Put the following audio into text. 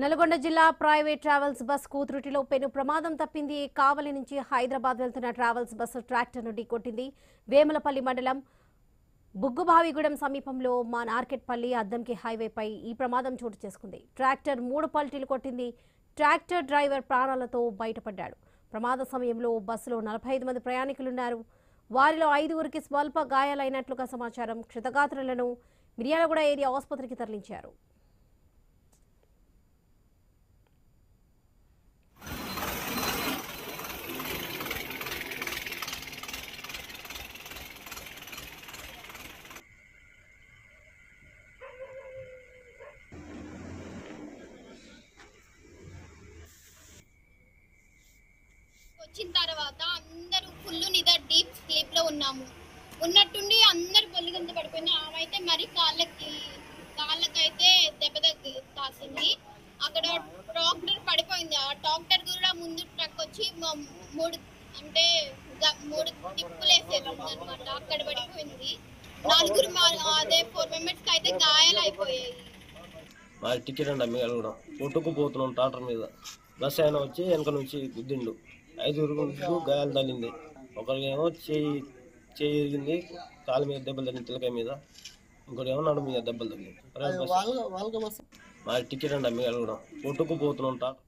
నల్గొండ జిల్లా private travels bus కూతురుటిలో పెను ప్రమాదం తప్పింది. కావలి నుంచి హైదరాబాద్ వెళ్తున్న ట్రావెల్స్ బస్సు ట్రాక్టర్ను ఢీకొట్టింది. వేములపల్లి మండలం బుగ్గుబావిగూడెం సమీపంలో నార్కెట్పల్లి అద్దంకి హైవేపై ఈ ప్రమాదం చోటు చేసుకుంది. ట్రాక్టర్ 3 పల్టీలు కొట్టింది. ట్రాక్టర్ డ్రైవర్ ప్రాణాలతో బయటపడ్డాడు. ప్రమాద సమయంలో బస్సులో 45 మంది ప్రయాణికులున్నారు. వారిలో 5గురికి స్వల్ప గాయాలైనట్లుగా సమాచారం. క్షతగాత్రులను మిర్యాలగూడ ఏరియా ఆసుపత్రికి తరలించారు. వచ్చిన తర్వాత అందరూ ఫుల్ నిదర్ డీప్ స్లీప్ లో ఉన్నట్టుండి అందరు బొల్లి కింద పడిపోయినా. ఆమె అయితే మరి కాళ్ళకైతే దెబ్బ తాసింది. అక్కడ ట్రాక్టర్ పడిపోయింది. ఆ ట్రాక్టర్ కూడా ముందు ట్రక్ వచ్చి మూడు టిప్పులు వేసేది అనమాట. అక్కడ పడిపోయింది. 4 మెంబర్స్ కి అయితే గాయాలు అయిపోయాయి. మా టికెట్ అండి మిగలగూడెం కొట్టుకుపోతున్నాం ట్రాక్టర్ మీద. బస్ ఆయన వచ్చి వెనక నుంచి గుద్దిండు. 5గురికి గాయాలు తగిలింది. ఒకరికేమో చేయి ఇరిగింది, కాలు మీద దెబ్బలు తగిలింది, తిలకాయ మీద. ఇంకోటేమో నడుము మీద దెబ్బలు తగిలింది. మా టికెట్ అండి మిగలగూడెం కొట్టుకుపోతున్నాం ట్రాక్టర్.